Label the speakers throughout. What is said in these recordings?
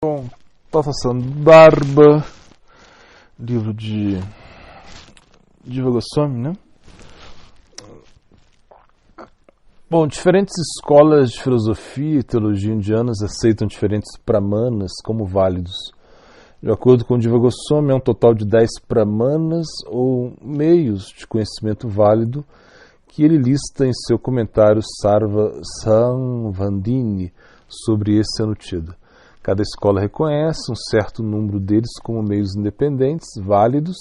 Speaker 1: Bom, Tata Sandarba, livro de Jiva Goswami, né? Bom, diferentes escolas de filosofia e teologia indianas aceitam diferentes pramanas como válidos. De acordo com Jiva Goswami, é um total de 10 pramanas ou meios de conhecimento válido que ele lista em seu comentário Sarva Samvandini sobre esse Anucheda. Cada escola reconhece um certo número deles como meios independentes, válidos,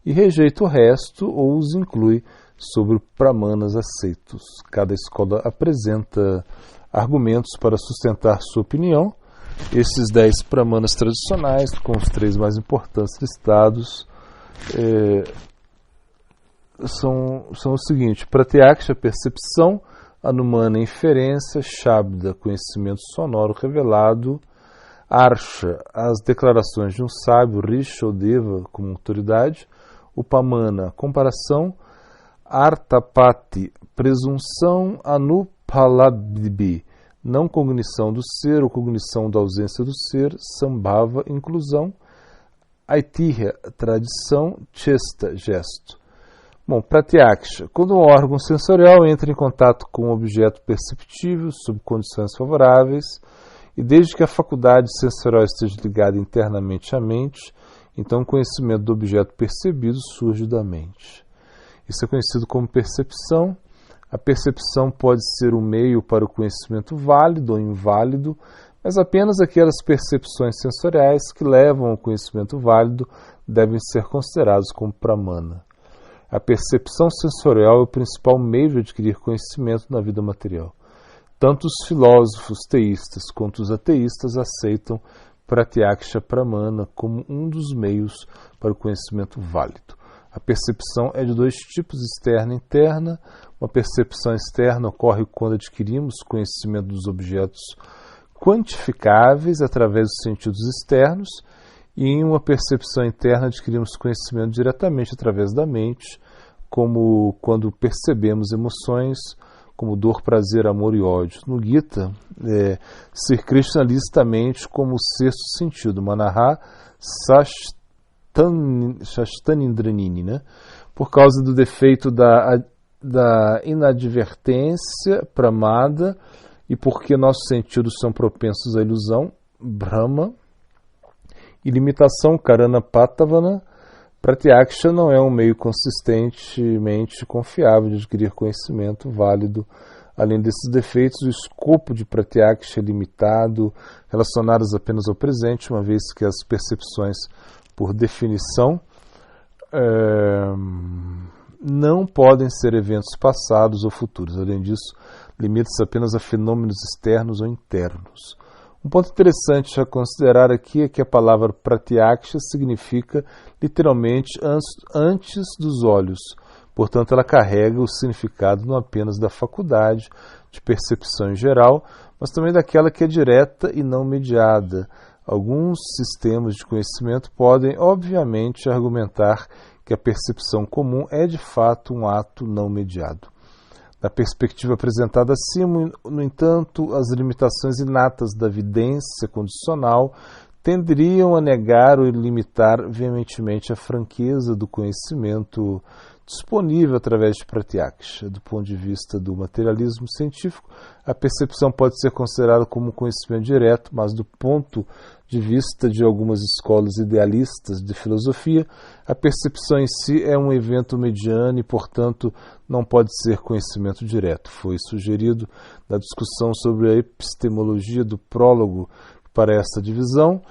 Speaker 1: e rejeita o resto ou os inclui sobre pramanas aceitos. Cada escola apresenta argumentos para sustentar sua opinião. Esses 10 pramanas tradicionais, com os 3 mais importantes listados, são o seguinte: Pratyaksha, percepção; Anumana, inferência; Shabda, conhecimento sonoro revelado; Arsha, as declarações de um sábio; Rishi ou Deva, como autoridade; Upamana, comparação; Artapati, presunção; Anupalabdhi, não cognição do ser ou cognição da ausência do ser; Sambhava, inclusão; Aitihya, tradição; Chesta, gesto. Bom, Pratyaksha, quando um órgão sensorial entra em contato com um objeto perceptível sob condições favoráveis, e desde que a faculdade sensorial esteja ligada internamente à mente, então o conhecimento do objeto percebido surge da mente. Isso é conhecido como percepção. A percepção pode ser um meio para o conhecimento válido ou inválido, mas apenas aquelas percepções sensoriais que levam ao conhecimento válido devem ser consideradas como pramana. A percepção sensorial é o principal meio de adquirir conhecimento na vida material. Tanto os filósofos teístas quanto os ateístas aceitam Pratyaksha Pramana como um dos meios para o conhecimento válido. A percepção é de 2 tipos, externa e interna. Uma percepção externa ocorre quando adquirimos conhecimento dos objetos quantificáveis através dos sentidos externos, e em uma percepção interna adquirimos conhecimento diretamente através da mente, como quando percebemos emoções como dor, prazer, amor e ódio. No Gita, Sri Krishna lista a mente como o 6º sentido, Manaha Shashtanindranini, né? Por causa do defeito da inadvertência, pramada, e porque nossos sentidos são propensos à ilusão, Brahma, e limitação, Karana Patavana. Pratyaksha não é um meio consistentemente confiável de adquirir conhecimento válido. Além desses defeitos, o escopo de Pratyaksha é limitado, relacionados apenas ao presente, uma vez que as percepções, por definição, não podem ser eventos passados ou futuros. Além disso, limita-se apenas a fenômenos externos ou internos. Um ponto interessante a considerar aqui é que a palavra Pratyaksha significa literalmente antes dos olhos. Portanto, ela carrega o significado não apenas da faculdade de percepção em geral, mas também daquela que é direta e não mediada. Alguns sistemas de conhecimento podem, obviamente, argumentar que a percepção comum é de fato um ato não mediado. Na perspectiva apresentada acima, no entanto, as limitações inatas da vidência condicional tenderiam a negar ou limitar veementemente a franqueza do conhecimento disponível através de Pratyaksha. Do ponto de vista do materialismo científico, a percepção pode ser considerada como um conhecimento direto, mas do ponto de vista de algumas escolas idealistas de filosofia, a percepção em si é um evento mediano e, portanto, não pode ser conhecimento direto. Foi sugerido na discussão sobre a epistemologia do prólogo para essa divisão,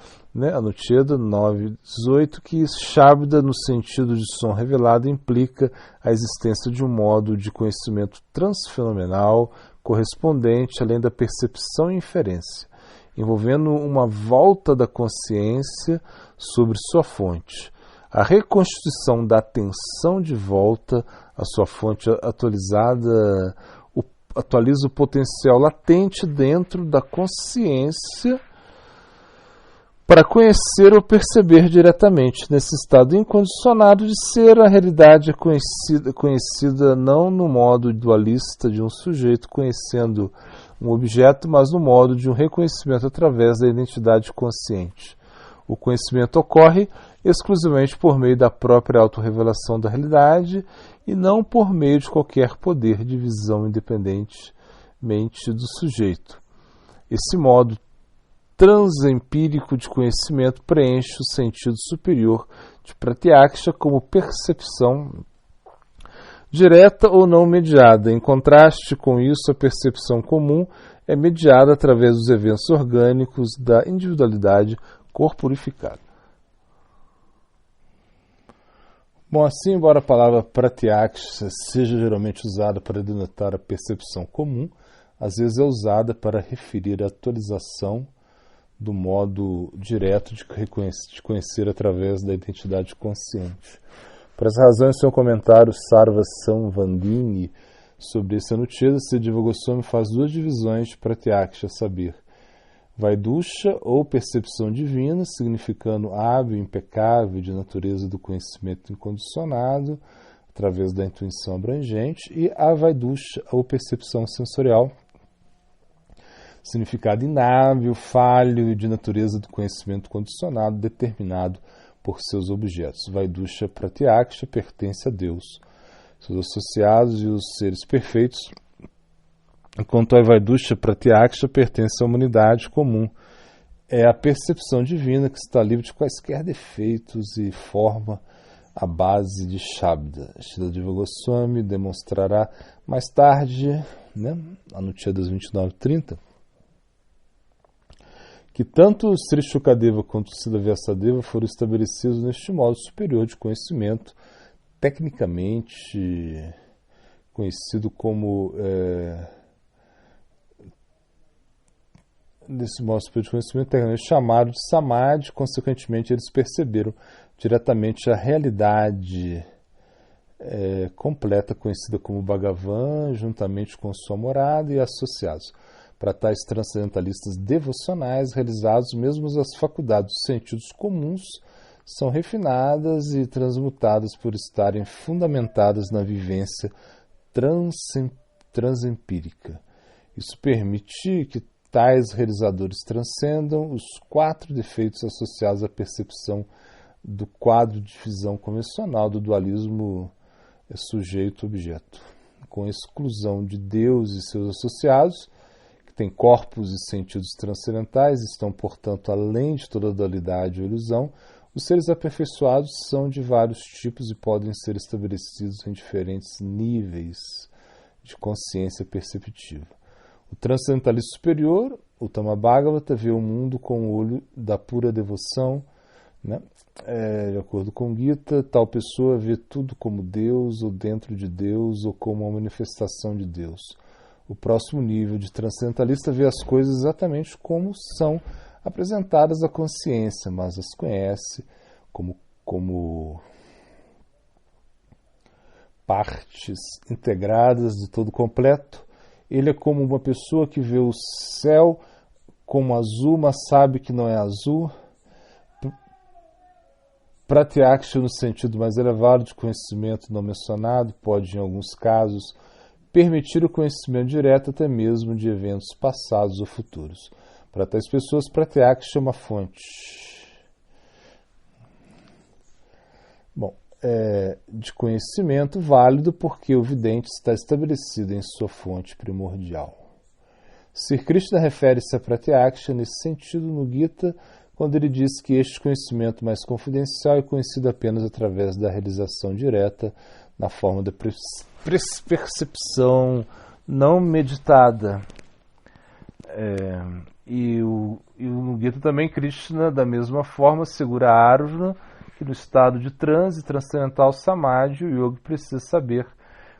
Speaker 1: Anucheda 9.18, que Shabda, no sentido de som revelado, implica a existência de um modo de conhecimento transfenomenal correspondente, além da percepção e inferência, envolvendo uma volta da consciência sobre sua fonte. A reconstituição da atenção de volta à sua fonte atualizada atualiza o potencial latente dentro da consciência para conhecer ou perceber diretamente. Nesse estado incondicionado de ser, a realidade é conhecida não no modo dualista de um sujeito conhecendo um objeto, mas no modo de um reconhecimento através da identidade consciente. O conhecimento ocorre exclusivamente por meio da própria autorrevelação da realidade e não por meio de qualquer poder de visão independentemente do sujeito. Esse modo transempírico de conhecimento preenche o sentido superior de Pratyaksha como percepção direta ou não mediada. Em contraste com isso, a percepção comum é mediada através dos eventos orgânicos da individualidade corporificada. Bom, assim, embora a palavra Pratyaksha seja geralmente usada para denotar a percepção comum, às vezes é usada para referir a atualização do modo direto de conhecer através da identidade consciente. Por essa razão, em seu comentário Sarva Samvandini sobre esse Anucheda, Siddhava Goswami faz duas divisões de Pratyaksha, saber Vaidusha, ou percepção divina, significando hábil, impecável, de natureza do conhecimento incondicionado, através da intuição abrangente, e Avaidusha, ou percepção sensorial, significado inábil, falho, de natureza do conhecimento condicionado, determinado por seus objetos. Vaidusha Pratyaksha pertence a Deus, seus associados e os seres perfeitos, enquanto a Vaidusha Pratyaksha pertence à humanidade comum. É a percepção divina que está livre de quaisquer defeitos e forma a base de Shabda. Sridhar Goswami demonstrará mais tarde, Anuchedas 29:30, que tanto Sri Shukadeva quanto Siddha Vyasadeva foram estabelecidos neste modo superior de conhecimento, tecnicamente conhecido como desse modo superior de conhecimento, tecnicamente chamado de Samadhi. Consequentemente, eles perceberam diretamente a realidade completa, conhecida como Bhagavan, juntamente com sua morada e associados. Para tais transcendentalistas devocionais realizados, mesmo as faculdades dos sentidos comuns são refinadas e transmutadas por estarem fundamentadas na vivência transempírica. Isso permite que tais realizadores transcendam os 4 defeitos associados à percepção do quadro de visão convencional do dualismo sujeito-objeto, com exclusão de Deus e seus associados, têm corpos e sentidos transcendentais, estão, portanto, além de toda dualidade ou ilusão. Os seres aperfeiçoados são de vários tipos e podem ser estabelecidos em diferentes níveis de consciência perceptiva. O transcendentalista superior, o Tamabhagavata, vê o mundo com o olho da pura devoção. De acordo com Gita, tal pessoa vê tudo como Deus, ou dentro de Deus, ou como uma manifestação de Deus. O próximo nível de transcendentalista vê as coisas exatamente como são apresentadas à consciência, mas as conhece como partes integradas de todo completo. Ele é como uma pessoa que vê o céu como azul, mas sabe que não é azul. Pratyaksha, no sentido mais elevado de conhecimento não mencionado, pode, em alguns casos, permitir o conhecimento direto até mesmo de eventos passados ou futuros. Para tais pessoas, Pratyaksha é uma fonte de conhecimento válido porque o vidente está estabelecido em sua fonte primordial. Sri Krishna refere-se a Pratyaksha nesse sentido no Gita, quando ele diz que este conhecimento mais confidencial é conhecido apenas através da realização direta na forma da percepção não meditada. E no Gita também, Krishna, da mesma forma, segura a Arjuna que no estado de transe transcendental Samadhi, o yogi precisa saber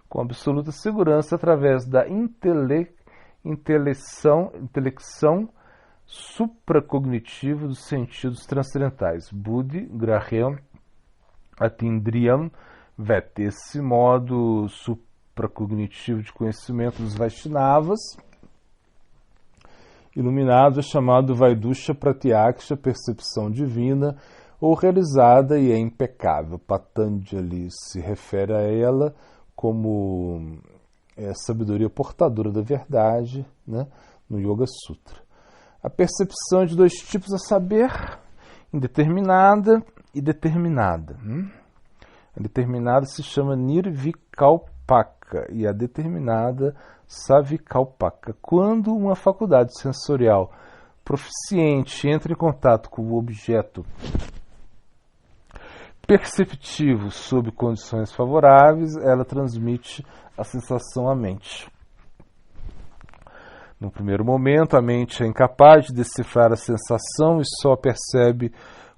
Speaker 1: com absoluta segurança através da intelecção supracognitiva dos sentidos transcendentais. Buddhi, Grahyam, Atindriyam, Vet. Esse modo supracognitivo de conhecimento dos Vaishnavas iluminados é chamado Vaidusha Pratyaksha, percepção divina, ou realizada e é impecável. Patanjali se refere a ela como é a sabedoria portadora da verdade, né, no Yoga Sutra. A percepção de dois tipos, a saber, indeterminada e determinada. A determinada se chama Nirvikalpaka e a determinada Savikalpaka. Quando uma faculdade sensorial proficiente entra em contato com o objeto perceptivo sob condições favoráveis, ela transmite a sensação à mente. No primeiro momento, a mente é incapaz de decifrar a sensação e só a percebe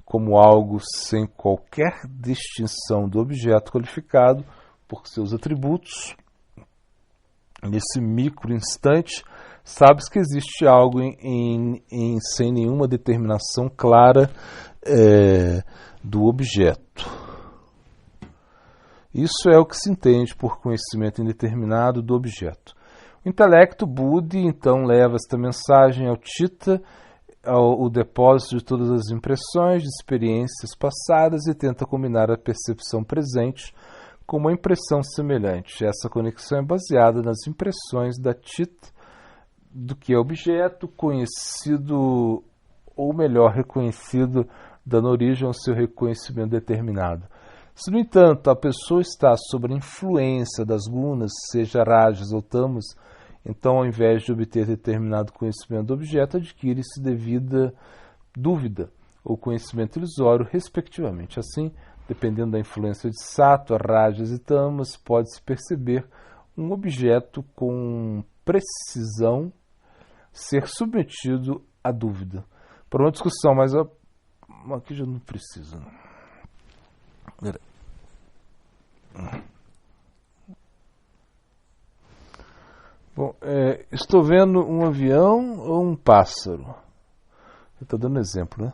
Speaker 1: como algo sem qualquer distinção do objeto qualificado por seus atributos. Nesse micro instante, sabe-se que existe algo sem nenhuma determinação clara do objeto. Isso é o que se entende por conhecimento indeterminado do objeto. O intelecto Buddhi, então, leva esta mensagem ao Chitta, ao depósito de todas as impressões de experiências passadas e tenta combinar a percepção presente com uma impressão semelhante. Essa conexão é baseada nas impressões da Chitta do que é objeto, conhecido, ou melhor, reconhecido, dando origem ao seu reconhecimento determinado. Se, no entanto, a pessoa está sob a influência das gunas, seja rajas ou tamas, então, ao invés de obter determinado conhecimento do objeto, adquire-se devida dúvida ou conhecimento ilusório, respectivamente. Assim, dependendo da influência de sattva, rajas e tamas, pode-se perceber um objeto com precisão ser submetido à dúvida. Para uma discussão mais... Aqui já não precisa. Bom, estou vendo um avião ou um pássaro? Eu estou dando exemplo, né?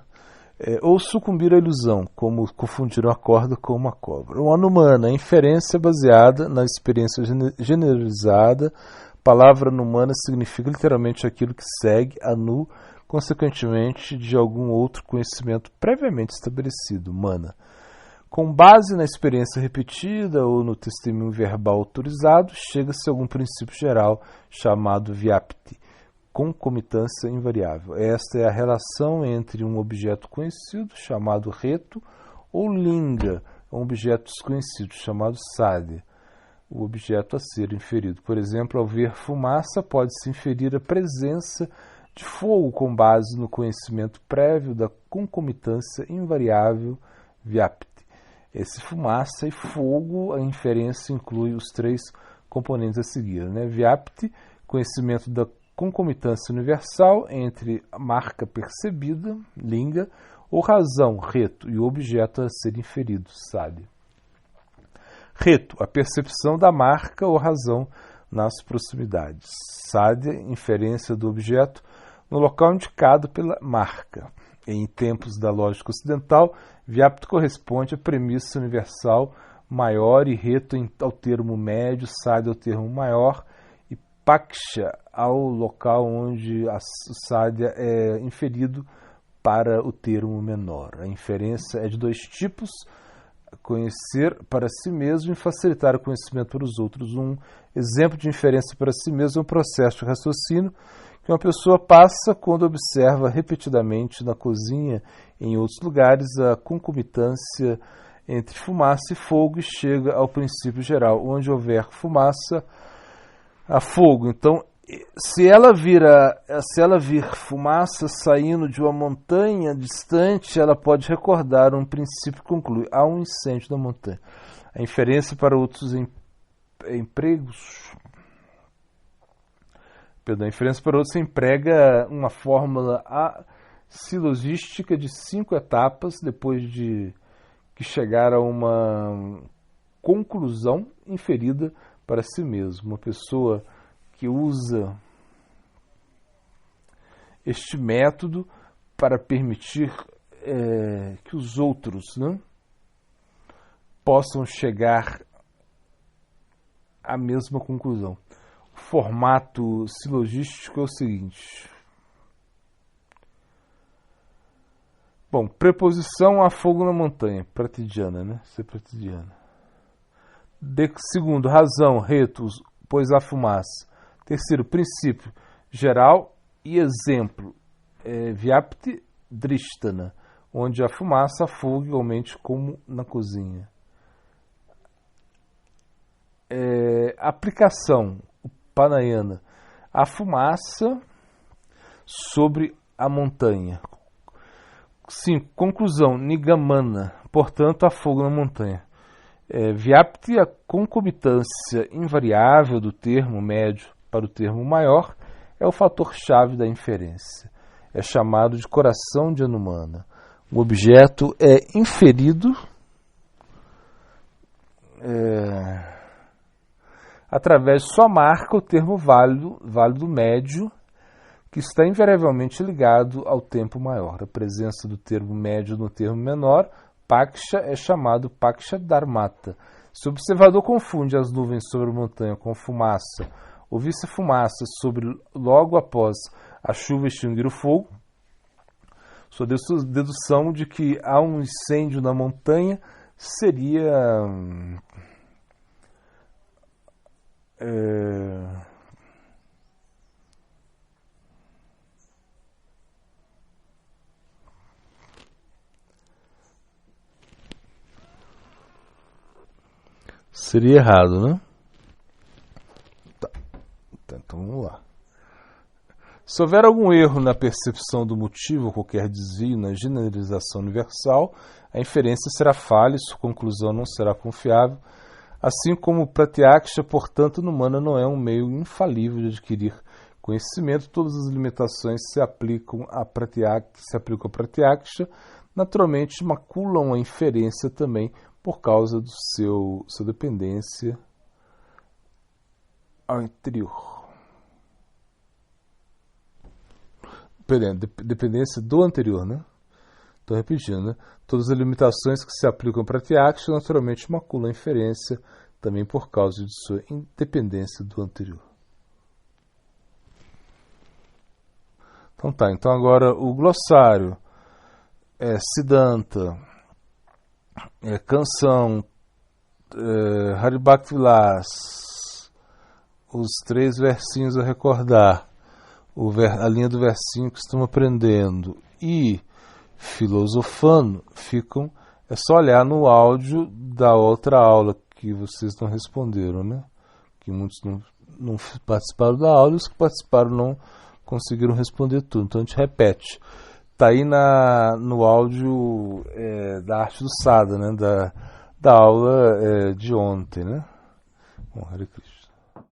Speaker 1: Ou sucumbir à ilusão, como confundir uma corda com uma cobra. O Anumana, a inferência baseada na experiência generalizada. Palavra Anumana significa literalmente aquilo que segue, anu, consequentemente de algum outro conhecimento previamente estabelecido, mana. Com base na experiência repetida ou no testemunho verbal autorizado, chega-se a algum princípio geral chamado Vyapti, concomitância invariável. Esta é a relação entre um objeto conhecido, chamado reto, ou linga, um objeto desconhecido, chamado sadhya, o objeto a ser inferido. Por exemplo, ao ver fumaça, pode-se inferir a presença de fogo com base no conhecimento prévio da concomitância invariável Vyapti. Esse fumaça e fogo, a inferência inclui os três componentes a seguir, né? Vyapti, conhecimento da concomitância universal entre a marca percebida, linga, ou razão, reto, e o objeto a ser inferido, sadhya. Reto, a percepção da marca ou razão nas proximidades. Sadhya, inferência do objeto no local indicado pela marca. Em tempos da lógica ocidental, Vyapti corresponde à premissa universal maior e reto ao termo médio, sadhya ao termo maior e paksha ao local onde o sadhya é inferido para o termo menor. A inferência é de dois tipos: conhecer para si mesmo e facilitar o conhecimento para os outros. Um exemplo de inferência para si mesmo é um processo de raciocínio que uma pessoa passa quando observa repetidamente na cozinha e em outros lugares a concomitância entre fumaça e fogo e chega ao princípio geral: onde houver fumaça, há fogo. Então, se ela vir fumaça saindo de uma montanha distante, ela pode recordar um princípio que conclui: há um incêndio na montanha. A inferência para outros empregos... A inferência para outros emprega uma fórmula silogística de 5 etapas depois de que chegar a uma conclusão inferida para si mesmo. Uma pessoa que usa este método para permitir que os outros, né, possam chegar à mesma conclusão. O formato silogístico é o seguinte. Bom, preposição a fogo na montanha, pratidhyana, né? Ser pratidhyana. Segundo, razão, reto, pois há fumaça. Terceiro, princípio geral e exemplo, Vyapti Drishtana, onde a fumaça há fogo igualmente como na cozinha. Aplicação, Panayana, a fumaça sobre a montanha. 5. Conclusão, Nigamana, portanto há fogo na montanha. Vyapti, a concomitância invariável do termo médio para o termo maior, é o fator-chave da inferência. É chamado de coração de Anumana. O objeto é inferido através de sua marca, o termo válido médio, que está invariavelmente ligado ao tempo maior. A presença do termo médio no termo menor, Paksha, é chamado Paksha Dharmata. Se o observador confunde as nuvens sobre a montanha com fumaça, ou visse fumaça sobre logo após a chuva extinguir o fogo, sua dedução de que há um incêndio na montanha seria seria errado, né? Tá. Então vamos lá. Se houver algum erro na percepção do motivo ou qualquer desvio na generalização universal, a inferência será falha e sua conclusão não será confiável, assim como o pratyaksha, portanto, Anumana não é um meio infalível de adquirir conhecimento. Todas as limitações se aplicam a pratyaksha, naturalmente maculam a inferência também por causa do sua dependência anterior. Dependência do anterior, né? Estou repetindo, né? Todas as limitações que se aplicam para Pratyaksha naturalmente maculam a inferência também por causa de sua independência do anterior. Então tá, então agora o glossário Siddhanta, canção, Haribhakti Vilas, os 3 versinhos a recordar, a linha do versinho que estamos aprendendo e filosofando ficam. É só olhar no áudio da outra aula que vocês não responderam, né? Que muitos não participaram da aula e os que participaram não conseguiram responder tudo. Então a gente repete. Está aí no áudio da arte do Sada, né? Da aula de ontem, né? Bom, Hare Krishna.